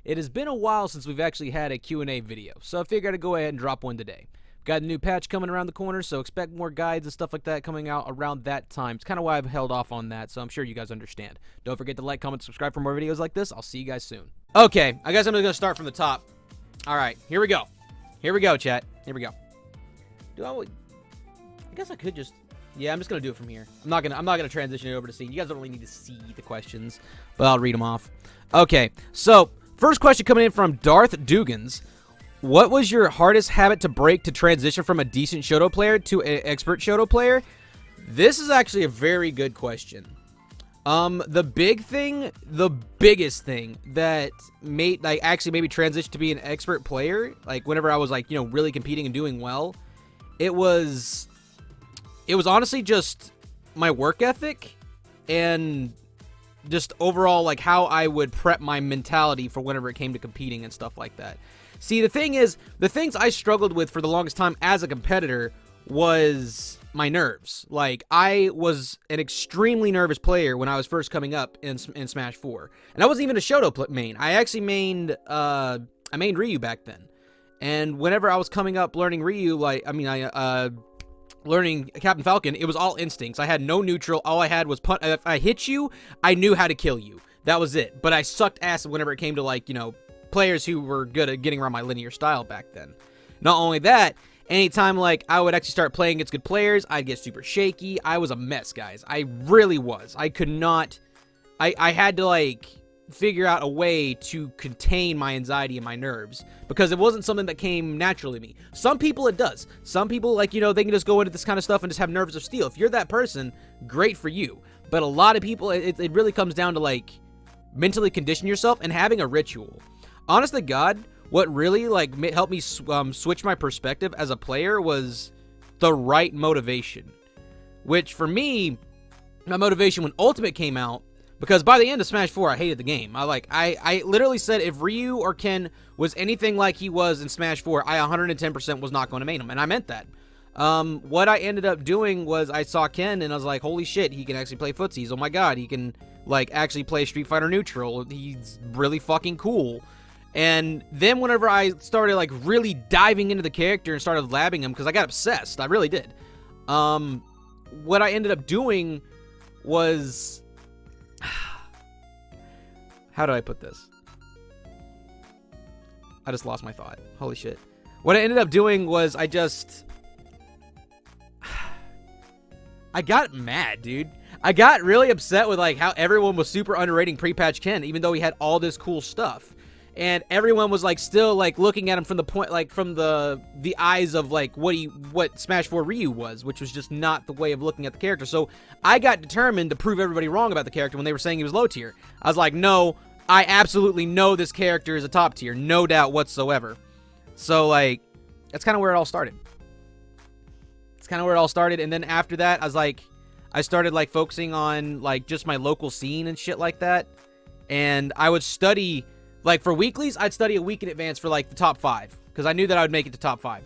It has been a while since we've actually had a Q&A video, so I figured I'd go ahead and drop one today. Got a new patch coming around the corner, so expect more guides and stuff like that coming out around that time. It's kind of why I've held off on that, so I'm sure you guys understand. Don't forget to like, comment, subscribe for more videos like this. I'll see you guys soon. Okay, I guess I'm just going to start from the top. Alright, here we go. Here we go, chat. Here we go. I guess I could just... Yeah, I'm just going to do it from here. I'm not gonna transition it over to scene. You guys don't really need to see the questions, but I'll read them off. Okay, so first question coming in from Darth Dugans. What was your hardest habit to break to transition from a decent Shoto player to an expert Shoto player? This is actually a very good question. The biggest thing that actually made me transition to be an expert player, like whenever I was like, you know, really competing and doing well, it was honestly just my work ethic and just overall like how I would prep my mentality for whenever it came to competing and stuff like that. See, the thing is, the things I struggled with for the longest time as a competitor was my nerves. Like, I was an extremely nervous player when I was first coming up in Smash 4. And I wasn't even a Shoto main. I actually mained Ryu back then. And whenever I was coming up learning Ryu, learning Captain Falcon, it was all instincts. I had no neutral. All I had was punch. If I hit you, I knew how to kill you. That was it. But I sucked ass whenever it came to, like, you know, players who were good at getting around my linear style back then. Not only that, anytime like I would actually start playing against good players, I'd get super shaky. I was a mess, guys. I really was. I could not... I had to, like, figure out a way to contain my anxiety and my nerves, because it wasn't something that came naturally to me. Some people it does. Some people, like, you know, they can just go into this kind of stuff and just have nerves of steel. If you're that person, great for you. But a lot of people, it really comes down to, like, mentally condition yourself and having a ritual. Honest to God, what really, like, helped me switch my perspective as a player was the right motivation. Which, for me, my motivation when Ultimate came out, because by the end of Smash 4, I hated the game. I literally said if Ryu or Ken was anything like he was in Smash 4, I 110% was not going to main him, and I meant that. What I ended up doing was I saw Ken, and I was like, holy shit, he can actually play footsies. Oh my god, he can, like, actually play Street Fighter neutral. He's really fucking cool. And then whenever I started, like, really diving into the character and started labbing him, because I got obsessed, I really did. What I ended up doing was... How do I put this? I just lost my thought. Holy shit. What I ended up doing was I got mad, dude. I got really upset with, like, how everyone was super underrating pre-patch Ken, even though he had all this cool stuff. And everyone was, like, still, like, looking at him from the point, like, from the eyes of, like, what Smash 4 Ryu was, which was just not the way of looking at the character. So I got determined to prove everybody wrong about the character when they were saying he was low tier. I was like, no, I absolutely know this character is a top tier, no doubt whatsoever. So, like, that's kind of where it all started. It's kind of where it all started, and then after that, I started, like, focusing on, like, just my local scene and shit like that, and I would study... Like, for weeklies, I'd study a week in advance for, like, the top 5. Because I knew that I would make it to top 5.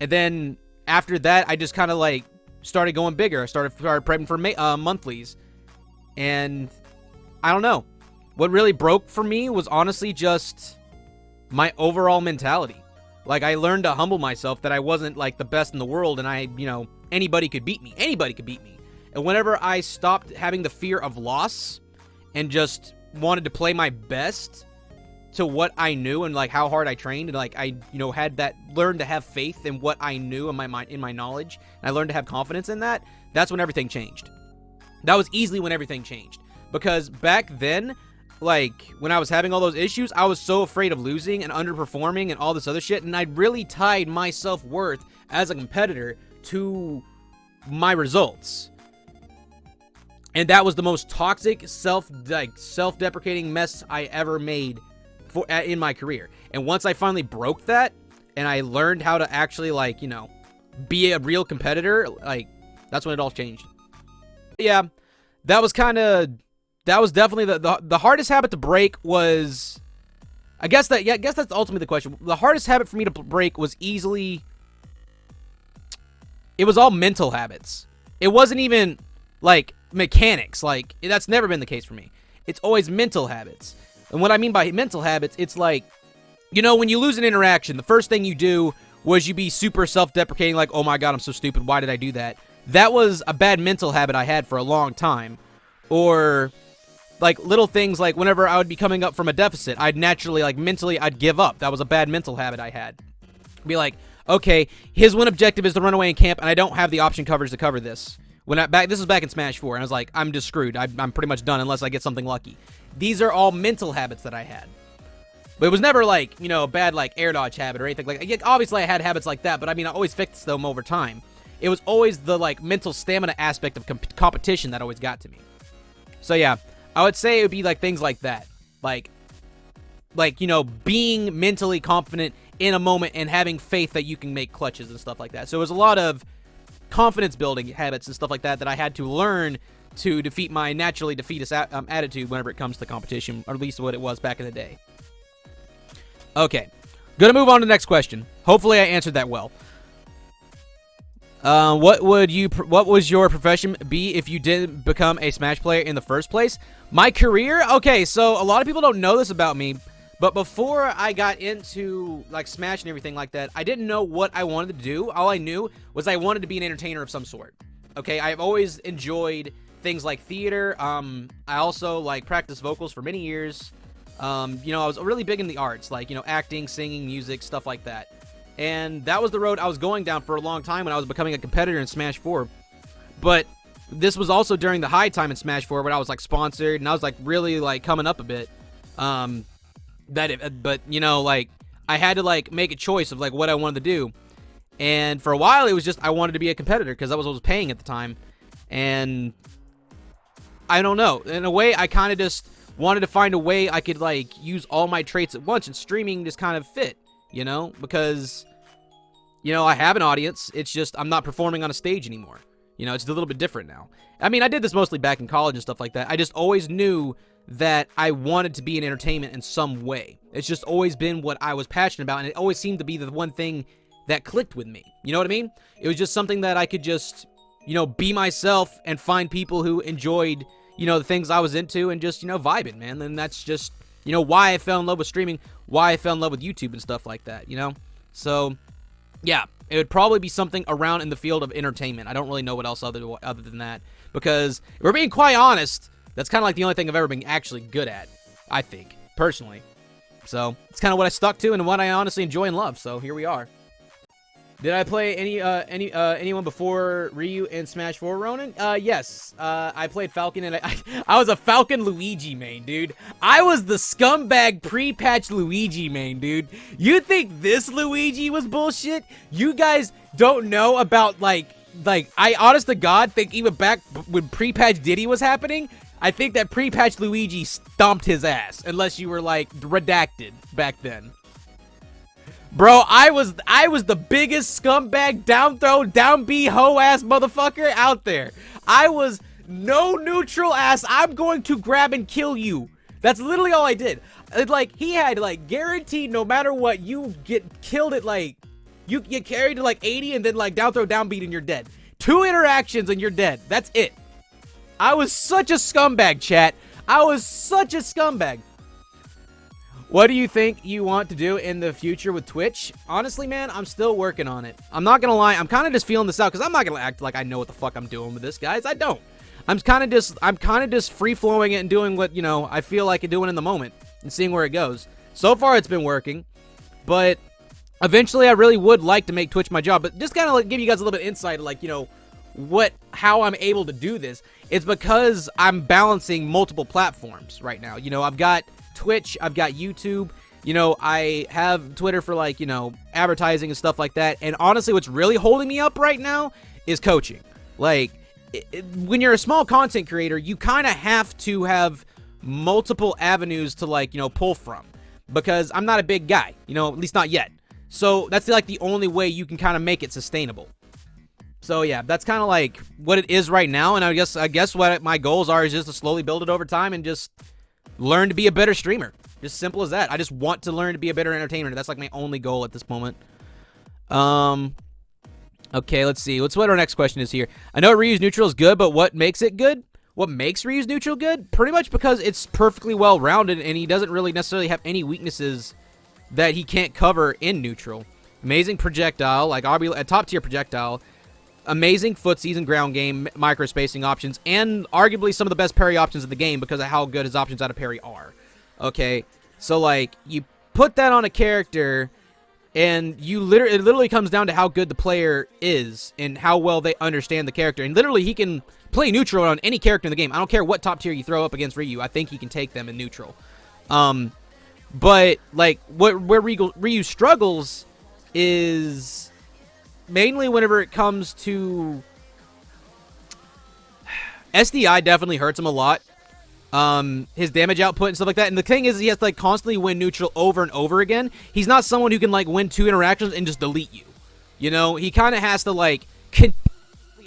And then, after that, I just kind of, like, started going bigger. I started prepping for monthlies. And, I don't know. What really broke for me was honestly just my overall mentality. Like, I learned to humble myself that I wasn't, like, the best in the world. And you know, anybody could beat me. Anybody could beat me. And whenever I stopped having the fear of loss and just wanted to play my best... to what I knew and, like, how hard I trained, and, like, I, you know, had that, learned to have faith in what I knew in my mind, in my knowledge, and I learned to have confidence in that. That's when everything changed. That was easily when everything changed, because back then, like, when I was having all those issues, I was so afraid of losing and underperforming and all this other shit, and I really tied my self-worth as a competitor to my results. And that was the most toxic, self-deprecating mess I ever made in my career. And once I finally broke that and I learned how to actually, like, you know, be a real competitor, like, that's when it all changed. Yeah, that was definitely the hardest habit to break was, I guess that's ultimately the question. The hardest habit for me to break was it was all mental habits. It wasn't even, like, mechanics. Like, that's never been the case for me. It's always mental habits. And what I mean by mental habits, it's like, you know, when you lose an interaction, the first thing you do was you be super self-deprecating, like, oh my god, I'm so stupid, why did I do that? That was a bad mental habit I had for a long time. Or, like, little things like whenever I would be coming up from a deficit, I'd naturally, like, mentally, I'd give up. That was a bad mental habit I had. Be like, okay, his one objective is to run away in camp, and I don't have the option coverage to cover this. This was back in Smash 4, and I was like, I'm just screwed. I'm pretty much done unless I get something lucky. These are all mental habits that I had. But it was never like, you know, a bad like air dodge habit or anything like that. Obviously I had habits like that, but I mean, I always fixed them over time. It was always the like mental stamina aspect of competition that always got to me. So yeah, I would say it would be like things like that. Like, you know, being mentally confident in a moment and having faith that you can make clutches and stuff like that. So it was a lot of confidence building habits and stuff like that that I had to learn to defeat my naturally defeatist attitude whenever it comes to competition, or at least what it was back in the day. Okay, gonna move on to the next question. Hopefully I answered that well. What was your profession be if you didn't become a Smash player in the first place? My career? Okay, so a lot of people don't know this about me, but before I got into like Smash and everything like that, I didn't know what I wanted to do. All I knew was I wanted to be an entertainer of some sort. Okay, I've always enjoyed things like theater. I also like practiced vocals for many years. You know, I was really big in the arts, like, you know, acting, singing, music, stuff like that. And that was the road I was going down for a long time when I was becoming a competitor in Smash 4. But this was also during the high time in Smash 4 when I was like sponsored and I was like really like coming up a bit. But you know, like I had to like make a choice of like what I wanted to do. And for a while it was just I wanted to be a competitor because that was what was paying at the time. And I don't know, in a way I kind of just wanted to find a way I could like use all my traits at once, and streaming just kind of fit, you know, because, you know, I have an audience. It's just I'm not performing on a stage anymore. You know, it's a little bit different now. I mean, I did this mostly back in college and stuff like that. I just always knew that I wanted to be in entertainment in some way. It's just always been what I was passionate about, and it always seemed to be the one thing that clicked with me. You know what I mean? It was just something that I could just, you know, be myself and find people who enjoyed, you know, the things I was into and just, you know, vibing, man. And that's just, you know, why I fell in love with streaming, why I fell in love with YouTube and stuff like that, you know? So, yeah, it would probably be something around in the field of entertainment. I don't really know what else other than that, because if we're being quite honest, that's kind of like the only thing I've ever been actually good at, I think, personally. So, it's kind of what I stuck to and what I honestly enjoy and love, so here we are. Did I play anyone before Ryu in Smash 4, Ronin? Yes. I played Falcon, and I was a Falcon Luigi main, dude. I was the scumbag pre-patch Luigi main, dude. You think this Luigi was bullshit? You guys don't know about, like, I honest to God think even back when pre-patch Diddy was happening, I think that pre-patch Luigi stomped his ass, unless you were, like, redacted back then. Bro, I was the biggest scumbag down throw, down B hoe ass motherfucker out there. I was no neutral ass. I'm going to grab and kill you. That's literally all I did. Like, he had like guaranteed no matter what, you get killed at like, you get carried to like 80 and then like down throw, down beat and you're dead. 2 interactions and you're dead. That's it. I was such a scumbag, chat. I was such a scumbag. What do you think you want to do in the future with Twitch? Honestly, man, I'm still working on it. I'm not gonna lie, I'm kind of just feeling this out because I'm not gonna act like I know what the fuck I'm doing with this, guys. I don't. I'm kind of just free-flowing it and doing what, you know, I feel like doing in the moment and seeing where it goes. So far, it's been working, but eventually, I really would like to make Twitch my job. But just kind of like give you guys a little bit of insight, like, you know, how I'm able to do this. It's because I'm balancing multiple platforms right now. You know, I've got Twitch, I've got YouTube, you know, I have Twitter for like, you know, advertising and stuff like that. And honestly, what's really holding me up right now is coaching. Like, when you're a small content creator, you kind of have to have multiple avenues to like, you know, pull from, because I'm not a big guy, you know, at least not yet. So that's like the only way you can kind of make it sustainable. So yeah, that's kind of like what it is right now. And I guess what my goals are is just to slowly build it over time and just learn to be a better streamer. Just simple as that. I just want to learn to be a better entertainer. That's like my only goal at this moment. Okay, let's see. Let's what our next question is here. I know Ryu's neutral is good, but what makes it good? what makes Ryu's neutral good? Pretty much because it's perfectly well-rounded, and he doesn't really necessarily have any weaknesses that he can't cover in neutral. Amazing projectile, like a top-tier projectile. Amazing footsies and ground game, micro-spacing options, and arguably some of the best parry options in the game because of how good his options out of parry are. Okay, so, like, you put that on a character, and it literally comes down to how good the player is and how well they understand the character. And literally, he can play neutral on any character in the game. I don't care what top tier you throw up against Ryu. I think he can take them in neutral. But, like, where Ryu struggles is mainly whenever it comes to... SDI definitely hurts him a lot. His damage output and stuff like that. And the thing is, he has to, like, constantly win neutral over and over again. He's not someone who can, like, win 2 interactions and just delete you. You know? He kind of has to, like,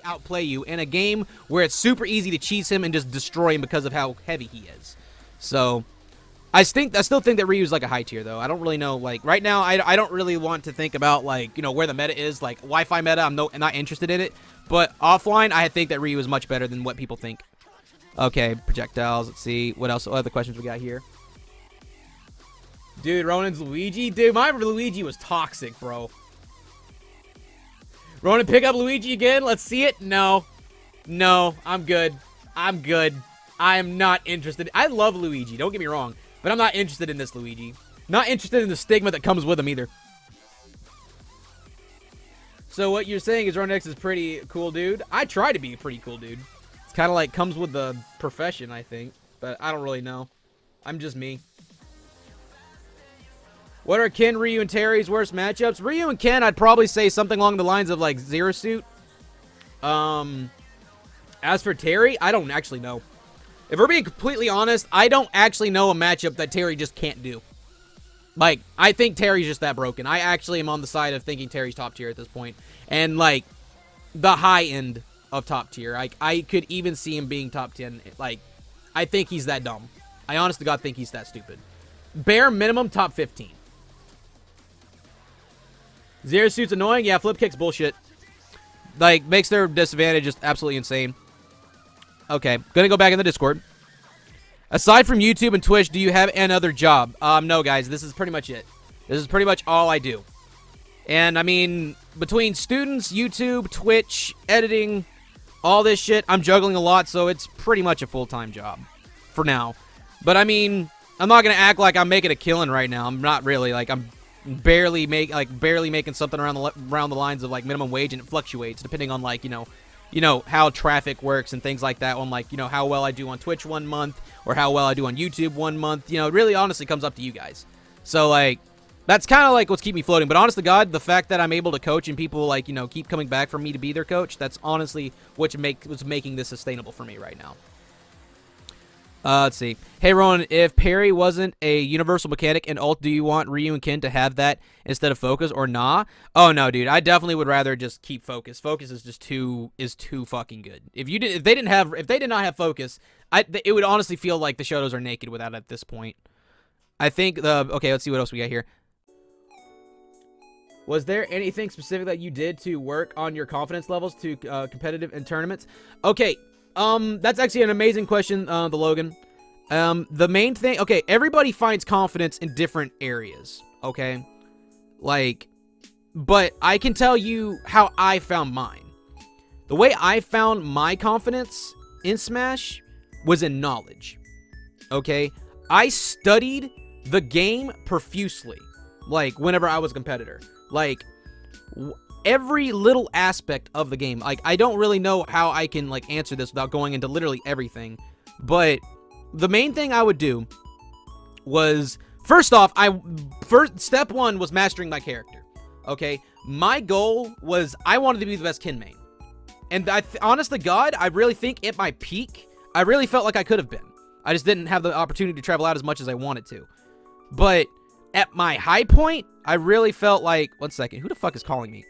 outplay you in a game where it's super easy to cheese him and just destroy him because of how heavy he is. So, I still think that Ryu's like a high tier, though. I don't really know, like, right now, I don't really want to think about, like, you know, where the meta is. Like, Wi-Fi meta, I'm not interested in it. But offline, I think that Ryu is much better than what people think. Okay, projectiles, let's see. What else? What other questions we got here? Dude, Ronin's Luigi? Dude, my Luigi was toxic, bro. Ronin, pick up Luigi again? Let's see it? No. No, I'm good. I'm good. I am not interested. I love Luigi, don't get me wrong. But I'm not interested in this Luigi. Not interested in the stigma that comes with him either. So what you're saying is Ronin X is pretty cool, dude? I try to be a pretty cool, dude. It's kind of like comes with the profession, I think. But I don't really know. I'm just me. What are Ken, Ryu, and Terry's worst matchups? Ryu and Ken, I'd probably say something along the lines of, like, Zero Suit. As for Terry, I don't actually know. If we're being completely honest, I don't actually know a matchup that Terry just can't do. Like, I think Terry's just that broken. I actually am on the side of thinking Terry's top tier at this point. And, like, the high end of top tier. I could even see him being top 10. Like, I think he's that dumb. I honest to God think he's that stupid. Bare minimum, top 15. Zero Suit's annoying? Yeah, flip kick's bullshit. Like, makes their disadvantage just absolutely insane. Okay, gonna go back in the Discord. Aside from YouTube and Twitch, do you have another job? No, guys, this is pretty much it. This is pretty much all I do. And, I mean, between students, YouTube, Twitch, editing, all this shit, I'm juggling a lot, so it's pretty much a full-time job. For now. But, I mean, I'm not gonna act like I'm making a killing right now. I'm not really. Like, I'm barely making something around the lines of, like, minimum wage, and it fluctuates depending on, like, you know how traffic works and things like that, on, like, you know, how well I do on Twitch one month or how well I do on YouTube one month. You know, it really honestly comes up to you guys. So, like, that's kind of like what's keeping me floating. But honest to God, the fact that I'm able to coach and people, like, you know, keep coming back for me to be their coach, that's honestly what's making this sustainable for me right now. Let's see. Hey, Ronin, if parry wasn't a universal mechanic in ult, do you want Ryu and Ken to have that instead of focus or nah? Oh, no, dude. I definitely would rather just keep focus. Focus is just too fucking good. If they did not have focus, it would honestly feel like the Shotos are naked without it at this point. I think okay, let's see what else we got here. Was there anything specific that you did to work on your confidence levels to competitive in tournaments? Okay. That's actually an amazing question, the Logan. The main thing, okay, everybody finds confidence in different areas, okay? Like, but I can tell you how I found mine. The way I found my confidence in Smash was in knowledge, okay? I studied the game profusely, like, whenever I was a competitor. Like, every little aspect of the game. Like, I don't really know how I can, like, answer this without going into literally everything. But the main thing I would do was, first off, step one was mastering my character. Okay? My goal was I wanted to be the best Ken main. And honest to God, I really think at my peak, I really felt like I could have been. I just didn't have the opportunity to travel out as much as I wanted to. But at my high point, I really felt like... One second. Who the fuck is calling me?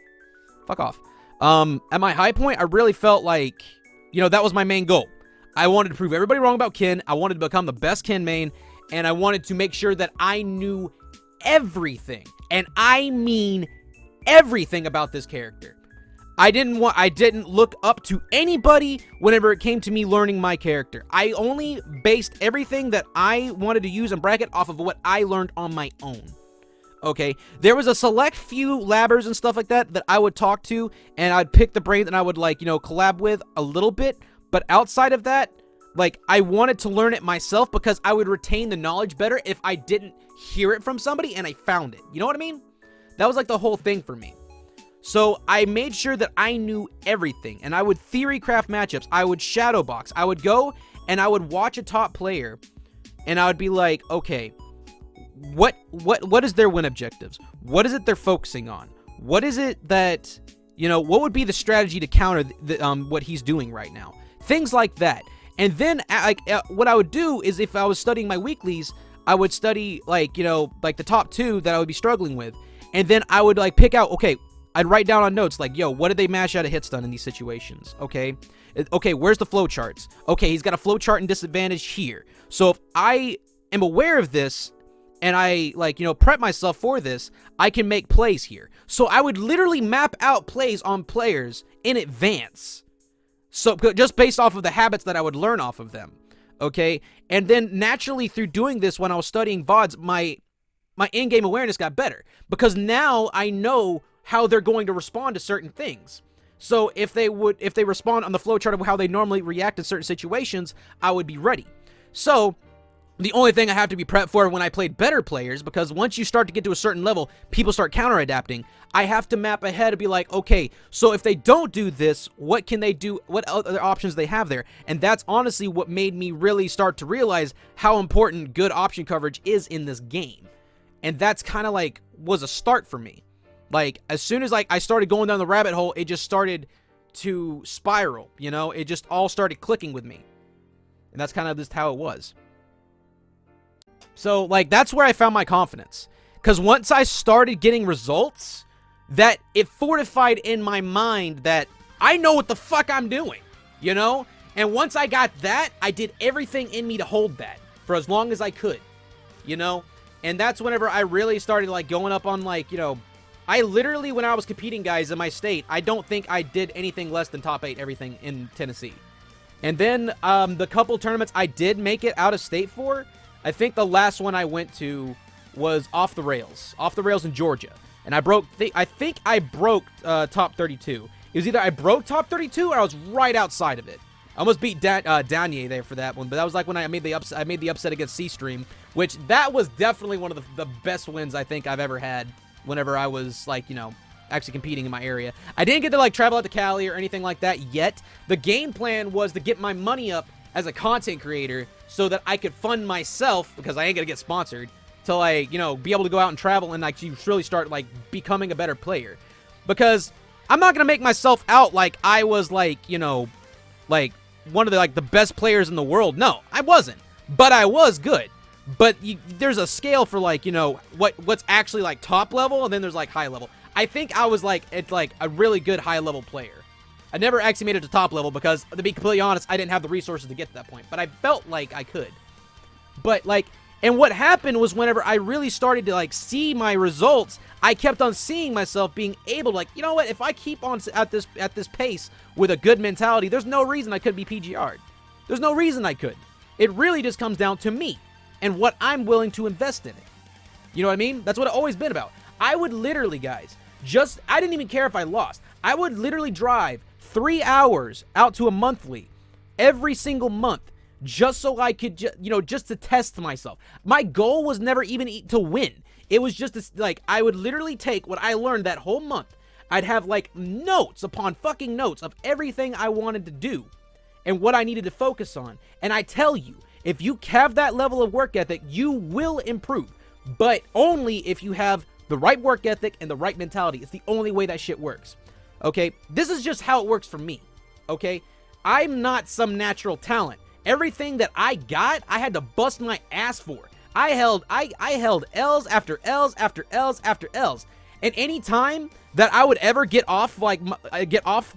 Fuck off. At my high point, I really felt like, you know, that was my main goal. I wanted to prove everybody wrong about Ken. I wanted to become the best Ken main, and I wanted to make sure that I knew everything, and I mean everything about this character. I didn't look up to anybody whenever it came to me learning my character. I only based everything that I wanted to use in bracket off of what I learned on my own. Okay, there was a select few labbers and stuff like that I would talk to, and I'd pick the brains and I would, like, you know, collab with a little bit. But outside of that, like, I wanted to learn it myself because I would retain the knowledge better if I didn't hear it from somebody and I found it. You know what I mean? That was like the whole thing for me. So I made sure that I knew everything, and I would theory craft matchups. I would shadow box. I would go and I would watch a top player, and I would be like, okay, what is their win objectives? What is it they're focusing on? What is it that, you know, what would be the strategy to counter what he's doing right now? Things like that. And then, like, what I would do is, if I was studying my weeklies, I would study, like, you know, like the top 2 that I would be struggling with, and then I would, like, pick out, okay, I'd write down on notes, like, yo, what did they mash out of hit stun in these situations? Okay, where's the flowcharts? Okay, he's got a flowchart and disadvantage here. So if I am aware of this, and I, like, you know, prep myself for this, I can make plays here. So I would literally map out plays on players in advance. So just based off of the habits that I would learn off of them. Okay, and then naturally through doing this, when I was studying VODs, my in-game awareness got better, because now I know how they're going to respond to certain things. So if they respond on the flowchart of how they normally react in certain situations, I would be ready. So the only thing I have to be prepped for when I played better players, because once you start to get to a certain level, people start counter-adapting, I have to map ahead and be like, okay, so if they don't do this, what can they do? What other options they have there? And that's honestly what made me really start to realize how important good option coverage is in this game. And that's kind of like was a start for me. Like, as soon as, like, I started going down the rabbit hole, it just started to spiral, you know? It just all started clicking with me. And that's kind of just how it was. So, like, that's where I found my confidence. Because once I started getting results, that it fortified in my mind that I know what the fuck I'm doing, you know? And once I got that, I did everything in me to hold that for as long as I could, you know? And that's whenever I really started, like, going up on, like, you know, I literally, when I was competing, guys, in my state, I don't think I did anything less than top 8 everything in Tennessee. And then the couple tournaments I did make it out of state for, I think the last one I went to was Off the Rails in Georgia. And I think I broke top 32. It was either I broke top 32 or I was right outside of it. I almost beat Danier there for that one, but that was like when I made the upset against C-Stream, which that was definitely one of the best wins I think I've ever had whenever I was, like, you know, actually competing in my area. I didn't get to, like, travel out to Cali or anything like that yet. The game plan was to get my money up as a content creator so that I could fund myself, because I ain't gonna get sponsored, to, like, you know, be able to go out and travel and, like, really start, like, becoming a better player. Because I'm not gonna make myself out like I was, like, you know, like, one of the, like, the best players in the world. No, I wasn't. But I was good. But there's a scale for, like, you know, what's actually, like, top level, and then there's, like, high level. I think I was, like, at, like, a really good high level player. I never actually made it to top level because, to be completely honest, I didn't have the resources to get to that point. But I felt like I could. But, like, and what happened was whenever I really started to, like, see my results, I kept on seeing myself being able to, like, you know what, if I keep on at this pace with a good mentality, there's no reason I couldn't be PGR'd. There's no reason I could. It really just comes down to me and what I'm willing to invest in it. You know what I mean? That's what it's always been about. I would literally, guys, I didn't even care if I lost. I would literally drive 3 hours out to a monthly every single month just so I could, you know, just to test myself. My goal was never even to win. It was just, like, I would literally take what I learned that whole month. I'd have, like, notes upon fucking notes of everything I wanted to do and what I needed to focus on. And I tell you, if you have that level of work ethic, you will improve. But only if you have the right work ethic and the right mentality. It's the only way that shit works. Okay? This is just how it works for me. Okay? I'm not some natural talent. Everything that I got, I had to bust my ass for. I held L's after L's after L's after L's. And any time that I would ever get off, like,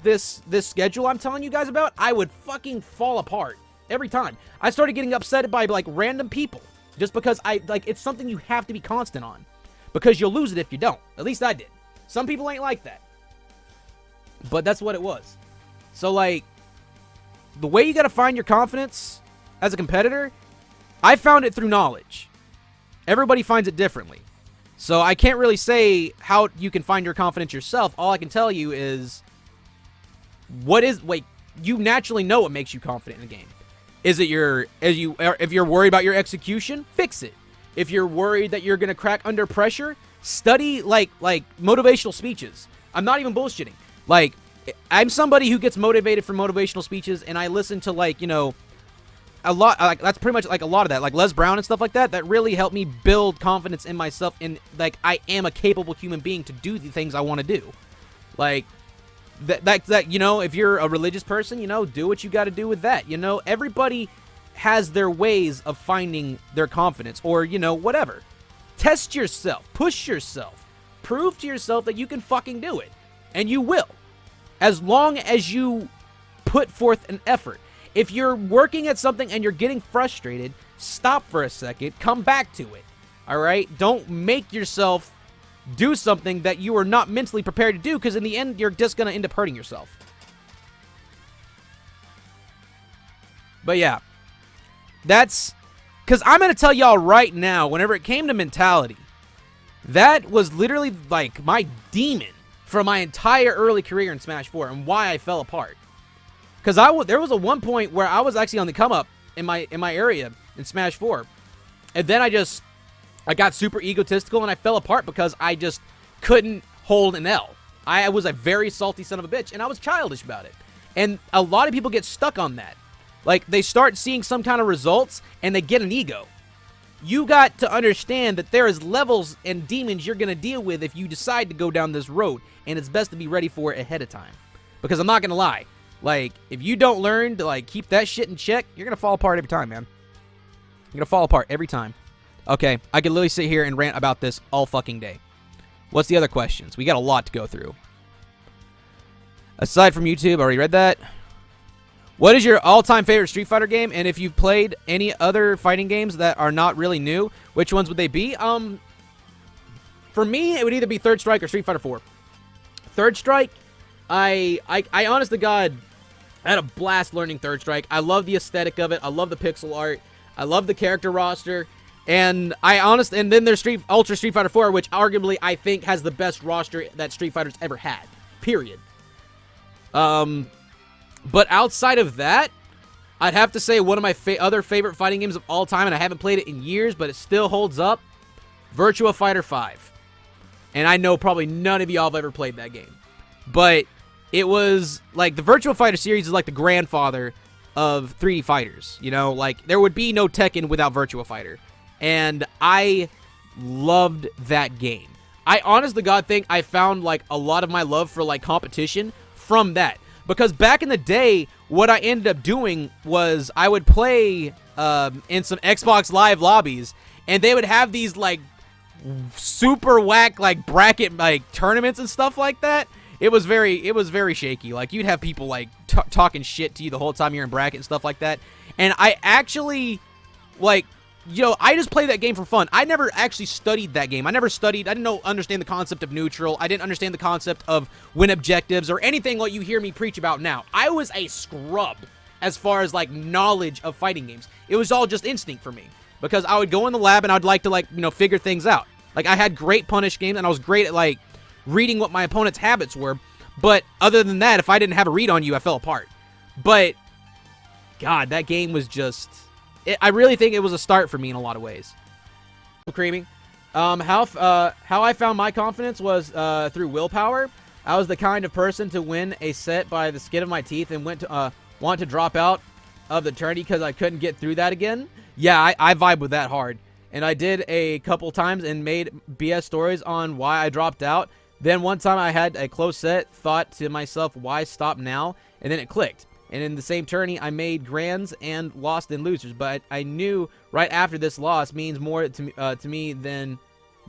this schedule I'm telling you guys about, I would fucking fall apart. Every time. I started getting upset by, like, random people. Just because it's something you have to be constant on. Because you'll lose it if you don't. At least I did. Some people ain't like that. But that's what it was. So, like, the way you got to find your confidence as a competitor, I found it through knowledge. Everybody finds it differently. So I can't really say how you can find your confidence yourself. All I can tell you is you naturally know what makes you confident in the game. Is it if you're worried about your execution, fix it. If you're worried that you're going to crack under pressure, study like motivational speeches. I'm not even bullshitting. Like, I'm somebody who gets motivated from motivational speeches, and I listen to, like, you know, a lot. Like, that's pretty much like a lot of that, like Les Brown and stuff like that. That really helped me build confidence in myself, and like I am a capable human being to do the things I want to do. Like that. You know, if you're a religious person, you know, do what you got to do with that. You know, everybody has their ways of finding their confidence, or, you know, whatever. Test yourself, push yourself, prove to yourself that you can fucking do it, and you will. As long as you put forth an effort. If you're working at something and you're getting frustrated, stop for a second, come back to it. All right? Don't make yourself do something that you are not mentally prepared to do, because in the end, you're just going to end up hurting yourself. But yeah, that's because I'm going to tell y'all right now, whenever it came to mentality, that was literally like my demon for my entire early career in Smash 4, and why I fell apart. Because there was a one point where I was actually on the come up in my area in Smash 4, and then I got super egotistical and I fell apart because I just couldn't hold an L. I was a very salty son of a bitch, and I was childish about it. And a lot of people get stuck on that. Like, they start seeing some kind of results and they get an ego. You got to understand that there is levels and demons you're going to deal with if you decide to go down this road, and it's best to be ready for it ahead of time. Because I'm not going to lie, like, if you don't learn to, like, keep that shit in check, you're going to fall apart every time, man. You're going to fall apart every time. Okay, I could literally sit here and rant about this all fucking day. What's the other questions? We got a lot to go through. Aside from YouTube, I already read that. What is your all-time favorite Street Fighter game? And if you've played any other fighting games that are not really new, which ones would they be? For me, it would either be Third Strike or Street Fighter 4. Third Strike, I honest to God, I had a blast learning Third Strike. I love the aesthetic of it. I love the pixel art. I love the character roster. And and then there's Ultra Street Fighter 4, which arguably I think has the best roster that Street Fighter's ever had. Period. But outside of that, I'd have to say one of my other favorite fighting games of all time, and I haven't played it in years, but it still holds up, Virtua Fighter 5. And I know probably none of y'all have ever played that game. But it was, like, the Virtua Fighter series is like the grandfather of 3D fighters. You know, like, there would be no Tekken without Virtua Fighter. And I loved that game. I honest to God think I found, like, a lot of my love for, like, competition from that. Because back in the day, what I ended up doing was I would play in some Xbox Live lobbies, and they would have these, like, super whack, like, bracket, like, tournaments and stuff like that. It was very shaky. Like, you'd have people, like, talking shit to you the whole time you're in bracket and stuff like that. And I actually, like, you know, I just played that game for fun. I never actually studied that game. I didn't understand the concept of neutral. I didn't understand the concept of win objectives or anything what you hear me preach about now. I was a scrub as far as, like, knowledge of fighting games. It was all just instinct for me. Because I would go in the lab and I'd like to, like, you know, figure things out. Like, I had great punish games and I was great at, like, reading what my opponent's habits were. But other than that, if I didn't have a read on you, I fell apart. But, God, that game was just... I really think it was a start for me in a lot of ways. Creamy. How I found my confidence was through willpower. I was the kind of person to win a set by the skin of my teeth and want to drop out of the tourney because I couldn't get through that again. Yeah, I vibe with that hard. And I did a couple times and made BS stories on why I dropped out. Then one time I had a close set, thought to myself, why stop now? And then it clicked. And in the same tourney, I made grands and lost in losers. But I knew right after this loss means more to me than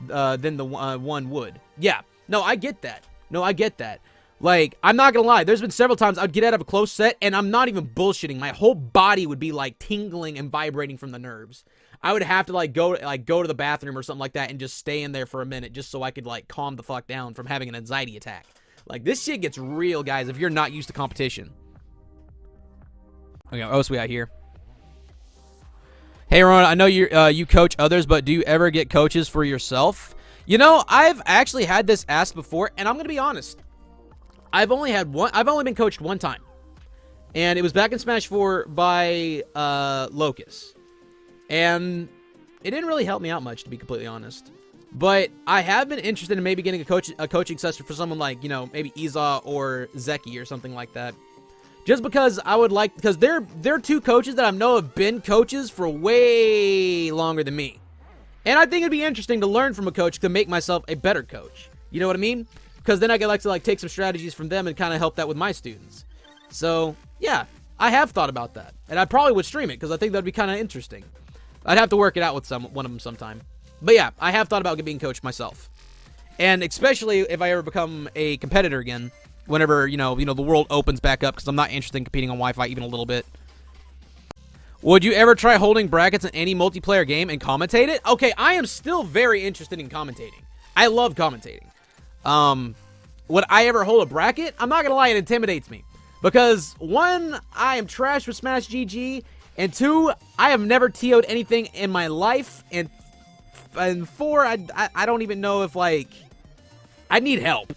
the one would. Yeah. No, I get that. Like, I'm not gonna lie. There's been several times I'd get out of a close set, and I'm not even bullshitting. My whole body would be, like, tingling and vibrating from the nerves. I would have to, like, go to the bathroom or something like that and just stay in there for a minute just so I could, like, calm the fuck down from having an anxiety attack. Like, this shit gets real, guys, if you're not used to competition. Okay, what else we got here? Hey, Ronin, I know you coach others, but do you ever get coaches for yourself? You know, I've actually had this asked before, and I'm going to be honest. I've only been coached one time. And it was back in Smash 4 by Locust. And it didn't really help me out much, to be completely honest. But I have been interested in maybe getting a coaching session for someone like, you know, maybe Iza or Zeki or something like that. Just because I would like, because they're two coaches that I know have been coaches for way longer than me. And I think it'd be interesting to learn from a coach to make myself a better coach. You know what I mean? Because then I could like to take some strategies from them and kind of help that with my students. So, yeah, I have thought about that. And I probably would stream it because I think that'd be kind of interesting. I'd have to work it out with one of them sometime. But yeah, I have thought about being coached myself. And especially if I ever become a competitor again. Whenever, you know, the world opens back up, because I'm not interested in competing on Wi-Fi even a little bit. Would you ever try holding brackets in any multiplayer game and commentate it? Okay, I am still very interested in commentating. I love commentating. Would I ever hold a bracket? I'm not gonna lie, it intimidates me. Because, one, I am trash with Smash GG, and two, I have never TO'd anything in my life, and four, I don't even know if, like, I need help.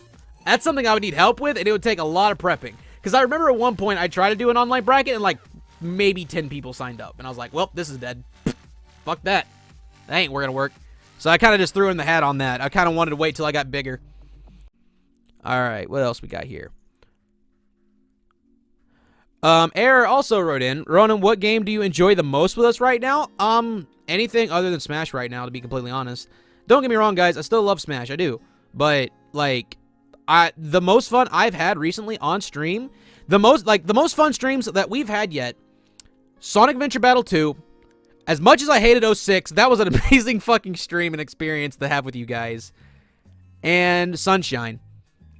That's something I would need help with, and it would take a lot of prepping. Because I remember at one point, I tried to do an online bracket, and, like, maybe 10 people signed up. And I was like, well, this is dead. Fuck that. That ain't gonna work. So I kind of just threw in the hat on that. I kind of wanted to wait till I got bigger. Alright, what else we got here? Error also wrote in, Ronin, what game do you enjoy the most with us right now? Anything other than Smash right now, to be completely honest. Don't get me wrong, guys. I still love Smash. I do. But, like... the most fun I've had recently on stream, the most fun streams that we've had yet, Sonic Adventure Battle 2, as much as I hated 06, that was an amazing fucking stream and experience to have with you guys, and Sunshine.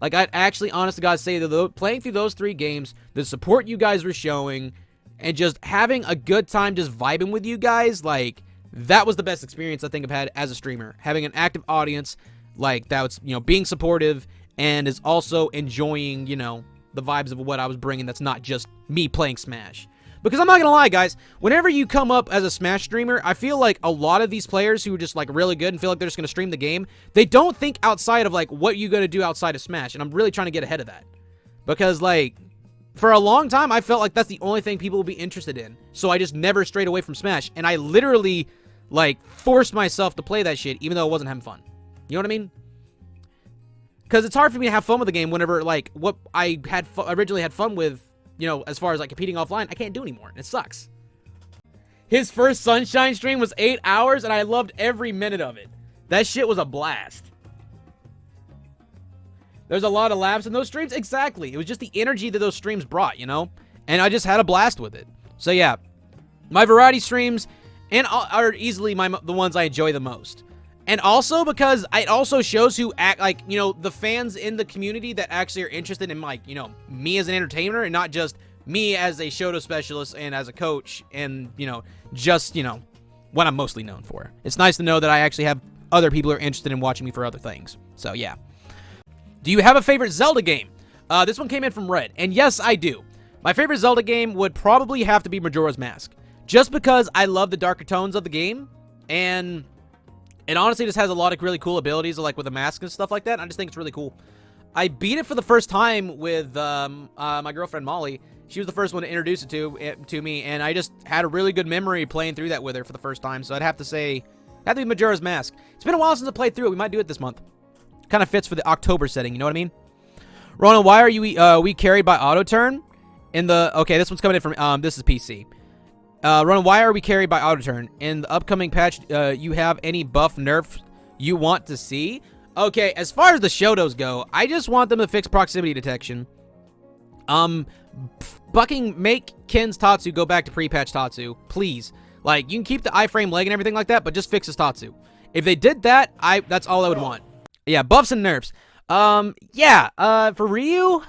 Like, I'd actually, honest to God, say that playing through those 3 games, the support you guys were showing, and just having a good time just vibing with you guys, like, that was the best experience I think I've had as a streamer. Having an active audience, like, that was, you know, being supportive, and is also enjoying, you know, the vibes of what I was bringing that's not just me playing Smash. Because I'm not gonna lie, guys, whenever you come up as a Smash streamer, I feel like a lot of these players who are just, like, really good and feel like they're just gonna stream the game, they don't think outside of, like, what you gonna do outside of Smash, and I'm really trying to get ahead of that. Because, like, for a long time, I felt like that's the only thing people would be interested in. So I just never strayed away from Smash, and I literally, like, forced myself to play that shit, even though it wasn't having fun. You know what I mean? Because it's hard for me to have fun with the game whenever, like, what I had originally had fun with, you know, as far as, like, competing offline, I can't do anymore, and it sucks. His first Sunshine stream was 8 hours, and I loved every minute of it. That shit was a blast. There's a lot of laughs in those streams? Exactly. It was just the energy that those streams brought, you know? And I just had a blast with it. So, yeah. My variety streams are easily the ones I enjoy the most. And also because it also shows who act like, you know, the fans in the community that actually are interested in, like, you know, me as an entertainer and not just me as a Shoto specialist and as a coach and, you know, just, you know, what I'm mostly known for. It's nice to know that I actually have other people who are interested in watching me for other things. So, yeah. Do you have a favorite Zelda game? This one came in from Red. And yes, I do. My favorite Zelda game would probably have to be Majora's Mask. Just because I love the darker tones of the game. And it honestly just has a lot of really cool abilities, like with the mask and stuff like that. I just think it's really cool. I beat it for the first time with my girlfriend Molly. She was the first one to introduce it to me, and I just had a really good memory playing through that with her for the first time. So I'd have to say, that'd be Majora's Mask. It's been a while since I played through it. We might do it this month. Kind of fits for the October setting, you know what I mean? Ronin, why are you we carried by auto turn? Okay, this one's coming in from this is PC. Ronin, why are we carried by auto turn? In the upcoming patch, you have any buff nerf you want to see? Okay, as far as the Shotos go, I just want them to fix proximity detection. Make Ken's Tatsu go back to pre-patch Tatsu, please. Like, you can keep the iframe leg and everything like that, but just fix his Tatsu. If they did that, that's all I would want. Yeah, buffs and nerfs. For Ryu,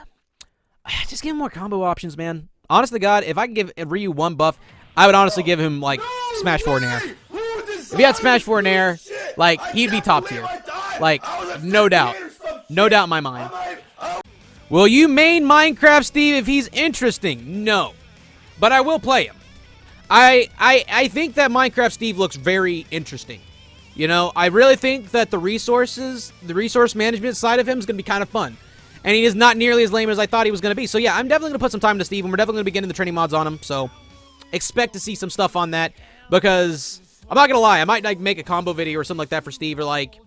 just give him more combo options, man. Honest to God, if I could give Ryu one buff, I would honestly give him, like, Smash 4 in air. If he had Smash 4 in air, like, he'd be top tier. Like, no doubt. No doubt in my mind. Will you main Minecraft Steve if he's interesting? No. But I will play him. I think that Minecraft Steve looks very interesting. You know, I really think that the resource management side of him is going to be kind of fun. And he is not nearly as lame as I thought he was going to be. So yeah, I'm definitely going to put some time into Steve, and we're definitely going to be getting the training mods on him. So expect to see some stuff on that, because I'm not going to lie, I might like make a combo video or something like that for Steve, or like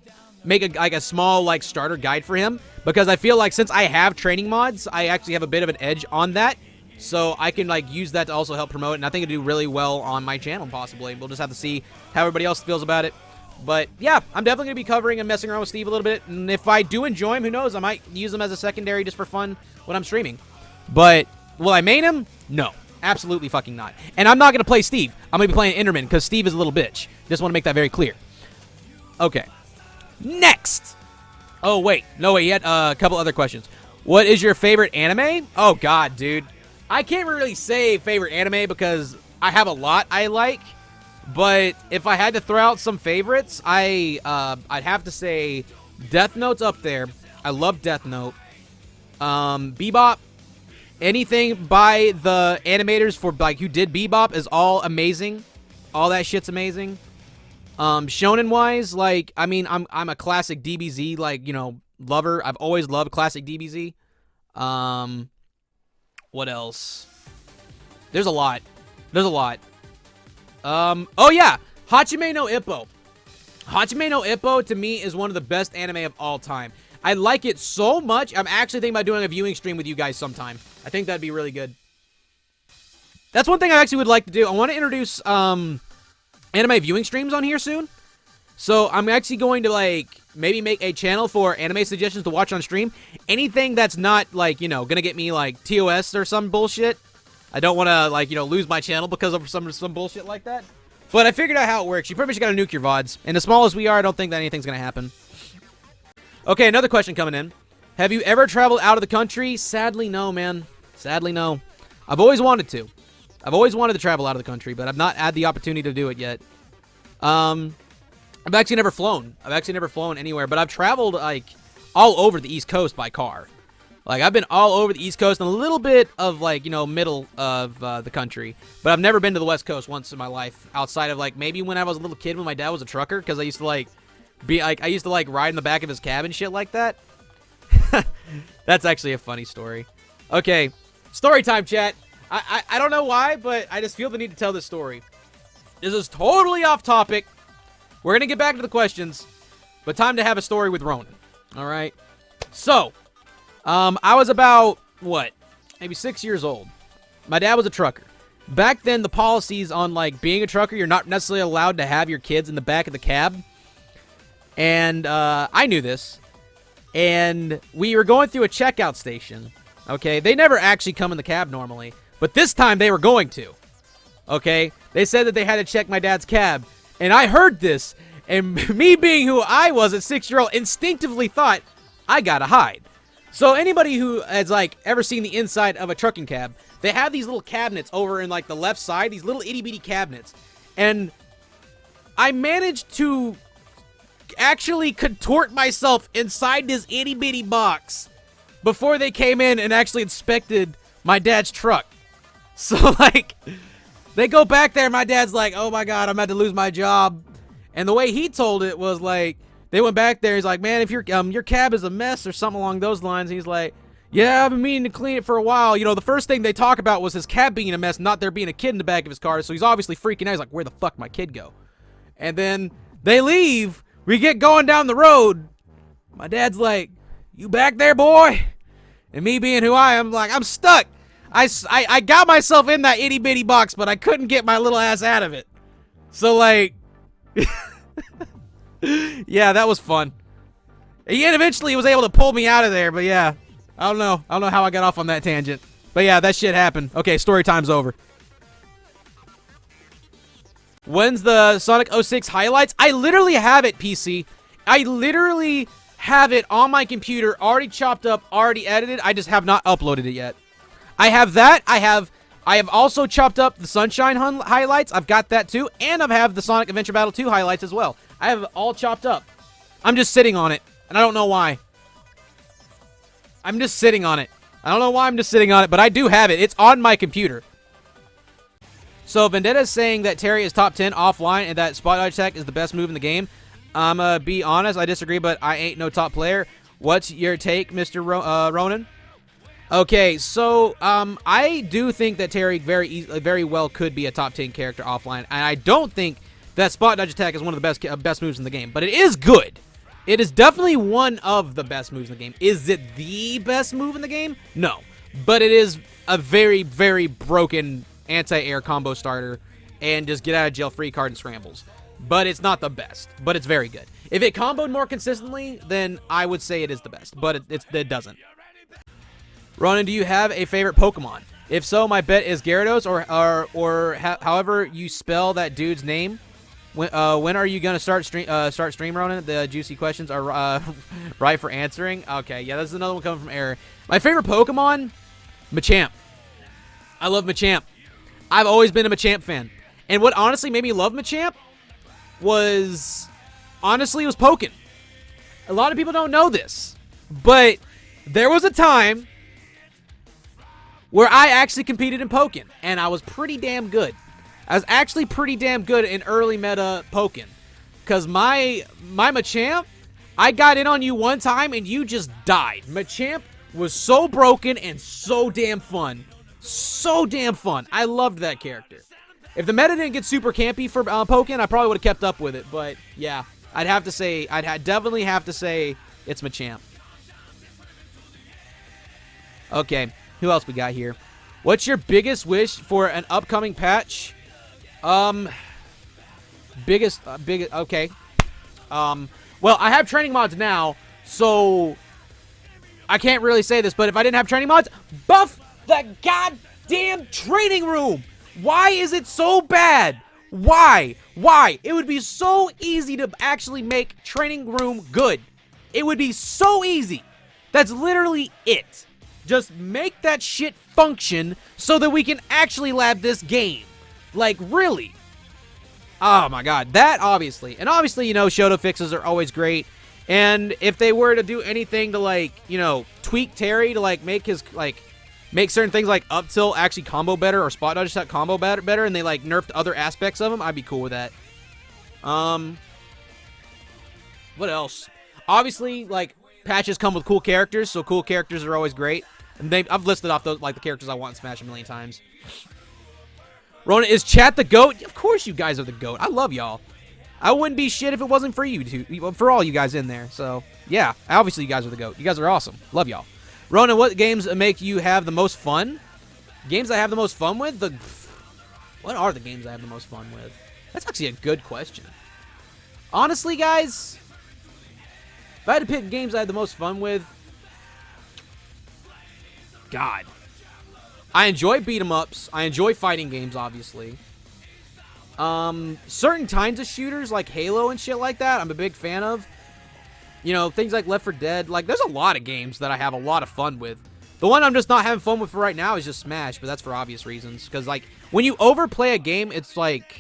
make a small like starter guide for him, because I feel like since I have training mods, I actually have a bit of an edge on that. So I can like use that to also help promote it, and I think it'll do really well on my channel possibly. We'll just have to see how everybody else feels about it. But yeah, I'm definitely going to be covering and messing around with Steve a little bit. And if I do enjoy him, who knows, I might use him as a secondary just for fun when I'm streaming. But will I main him? No. Absolutely fucking not. And I'm not going to play Steve. I'm going to be playing Enderman because Steve is a little bitch. Just want to make that very clear. Okay. Next. Oh, wait. No, wait. He had a couple other questions. What is your favorite anime? Oh, God, dude. I can't really say favorite anime because I have a lot I like. But if I had to throw out some favorites, I'd have to say Death Note's up there. I love Death Note. Bebop, anything by the animators for like who did Bebop is all amazing. All that shit's amazing. Shonen wise, like I mean, I'm a classic DBZ like lover. I've always loved classic DBZ. What else? There's a lot. Oh yeah, Hachime no Ippo. Hachime no Ippo to me is one of the best anime of all time. I like it so much. I'm actually thinking about doing a viewing stream with you guys sometime. I think that'd be really good. That's one thing I actually would like to do. I want to introduce anime viewing streams on here soon. So I'm actually going to like maybe make a channel for anime suggestions to watch on stream. Anything that's not like, gonna get me like TOS or some bullshit. I don't want to, like, lose my channel because of some bullshit like that. But I figured out how it works. You pretty much got to nuke your VODs. And as small as we are, I don't think that anything's going to happen. Okay, another question coming in. Have you ever traveled out of the country? Sadly, no, man. Sadly, no. I've always wanted to. I've always wanted to travel out of the country, but I've not had the opportunity to do it yet. I've actually never flown. I've actually never flown anywhere, but I've traveled, like, all over the East Coast by car. Like, I've been all over the East Coast and a little bit of, like, middle of the country. But I've never been to the West Coast once in my life outside of, like, maybe when I was a little kid when my dad was a trucker. Because I used to, like, ride in the back of his cab and shit like that. That's actually a funny story. Okay, story time, chat. I don't know why, but I just feel the need to tell this story. This is totally off topic. We're going to get back to the questions. But time to have a story with Ronin. All right? So... I was about, maybe 6 years old. My dad was a trucker. Back then, the policies on, like, being a trucker, you're not necessarily allowed to have your kids in the back of the cab. And, I knew this. And we were going through a checkout station. Okay? They never actually come in the cab normally. But this time, they were going to. Okay? They said that they had to check my dad's cab. And I heard this. And me being who I was at 6-year-old, instinctively thought, I gotta hide. So anybody who has, like, ever seen the inside of a trucking cab, they have these little cabinets over in, like, the left side, these little itty-bitty cabinets. And I managed to actually contort myself inside this itty-bitty box before they came in and actually inspected my dad's truck. So, like, they go back there, and my dad's like, oh, my God, I'm about to lose my job. And the way he told it was, like... They went back there. He's like, man, if your cab is a mess or something along those lines. And he's like, yeah, I've been meaning to clean it for a while. The first thing they talk about was his cab being a mess, not there being a kid in the back of his car. So he's obviously freaking out. He's like, where the fuck my kid go? And then they leave. We get going down the road. My dad's like, you back there, boy? And me being who I am, like, I'm stuck. I got myself in that itty bitty box, but I couldn't get my little ass out of it. So, like... Yeah, that was fun. He eventually was able to pull me out of there, but yeah. I don't know how I got off on that tangent. But yeah, that shit happened. Okay, story time's over. When's the Sonic 06 highlights? I literally have it, PC. I literally have it on my computer, already chopped up, already edited. I just have not uploaded it yet. I have that. I have also chopped up the Sunshine highlights. I've got that too. And I have the Sonic Adventure Battle 2 highlights as well. I have it all chopped up. I'm just sitting on it, and I don't know why. I'm just sitting on it. I don't know why I'm just sitting on it, but I do have it. It's on my computer. So Vendetta is saying that Terry is top 10 offline and that spot dodge attack is the best move in the game. Be honest, I disagree, but I ain't no top player. What's your take, Mr. Ronin? Okay, so I do think that Terry very well could be a top 10 character offline, and I don't think that spot dodge attack is one of the best moves in the game, but it is good. It is definitely one of the best moves in the game. Is it the best move in the game? No, but it is a very, very broken anti-air combo starter and just get out of jail free card and scrambles. But it's not the best, but it's very good. If it comboed more consistently, then I would say it is the best, but it doesn't. Ronin, do you have a favorite Pokemon? If so, my bet is Gyarados or however you spell that dude's name. When are you gonna start stream, Ronin? The juicy questions are right for answering. Okay, yeah, this is another one coming from Error. My favorite Pokemon, Machamp. I love Machamp. I've always been a Machamp fan. And what honestly made me love Machamp was Pokken. A lot of people don't know this, but there was a time where I actually competed in Pokken, and I was pretty damn good. I was actually pretty damn good in early meta Pokken, because my Machamp, I got in on you one time and you just died. Machamp was so broken and so damn fun. So damn fun. I loved that character. If the meta didn't get super campy for Pokken, I probably would have kept up with it. But yeah, I'd definitely have to say it's Machamp. Okay, who else we got here? What's your biggest wish for an upcoming patch? Okay. Well, I have training mods now, so I can't really say this, but if I didn't have training mods, buff the goddamn training room. Why is it so bad? Why? It would be so easy to actually make training room good. It would be so easy. That's literally it. Just make that shit function so that we can actually lab this game. Like, really? Oh my god, that obviously. And obviously, you know, Shoto fixes are always great. And if they were to do anything to, like, you know, tweak Terry to, like, make certain things like up tilt actually combo better or spot dodge attack combo better, and they, like, nerfed other aspects of them, I'd be cool with that. What else? Obviously, like, patches come with cool characters, so cool characters are always great. And I've listed off those, like, the characters I want in Smash a million times. Ronin, is chat the GOAT? Of course you guys are the GOAT. I love y'all. I wouldn't be shit if it wasn't for you two, for all you guys in there. So, yeah, obviously you guys are the GOAT. You guys are awesome. Love y'all. Ronin, what games make you have the most fun? Games I have the most fun with? What are the games I have the most fun with? That's actually a good question. Honestly, guys, if I had to pick games I had the most fun with, God. I enjoy beat-em-ups. I enjoy fighting games, obviously. Certain kinds of shooters, like Halo and shit like that, I'm a big fan of. You know, things like Left 4 Dead. Like, there's a lot of games that I have a lot of fun with. The one I'm just not having fun with for right now is just Smash, but that's for obvious reasons. Because, like, when you overplay a game, it's like,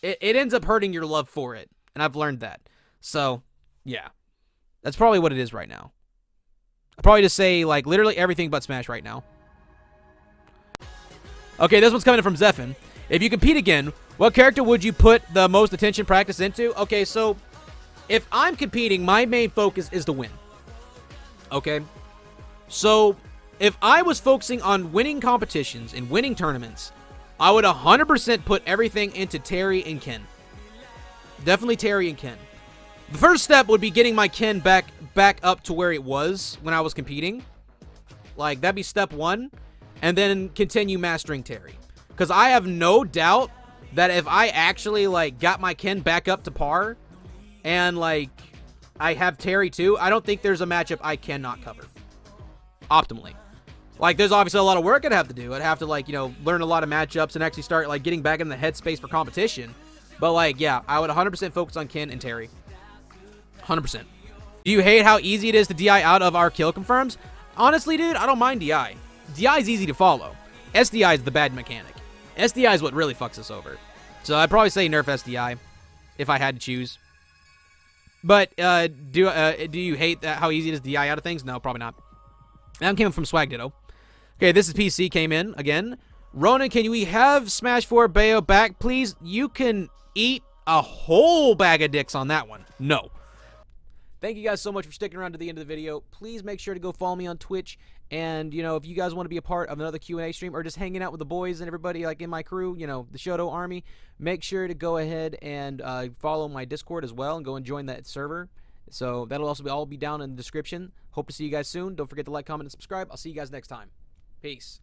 it ends up hurting your love for it. And I've learned that. So, yeah. That's probably what it is right now. I'll probably just say, like, literally everything but Smash right now. Okay, this one's coming from Zephin. If you compete again, what character would you put the most attention practice into? Okay, so if I'm competing, my main focus is to win. Okay? So if I was focusing on winning competitions and winning tournaments, I would 100% put everything into Terry and Ken. Definitely Terry and Ken. The first step would be getting my Ken back up to where it was when I was competing. Like, that'd be step one. And then continue mastering Terry. Because I have no doubt that if I actually, like, got my Ken back up to par and, like, I have Terry too, I don't think there's a matchup I cannot cover. Optimally. Like, there's obviously a lot of work I'd have to do. I'd have to, like, you know, learn a lot of matchups and actually start, like, getting back in the headspace for competition. But, like, yeah, I would 100% focus on Ken and Terry. 100%. Do you hate how easy it is to DI out of our kill confirms? Honestly, dude, I don't mind DI. DI is easy to follow. SDI is the bad mechanic. SDI is what really fucks us over. So I'd probably say nerf SDI if I had to choose. But do you hate how easy it is to DI out of things? No, probably not. That came from Swag Ditto. Okay, this is PC came in again. Ronin, can we have Smash 4 Bayo back, please? You can eat a whole bag of dicks on that one. No. Thank you guys so much for sticking around to the end of the video. Please make sure to go follow me on Twitch. And, you know, if you guys want to be a part of another Q&A stream or just hanging out with the boys and everybody like in my crew, you know, the Shoto Army, make sure to go ahead and follow my Discord as well and go and join that server. So that'll also all be down in the description. Hope to see you guys soon. Don't forget to like, comment, and subscribe. I'll see you guys next time. Peace.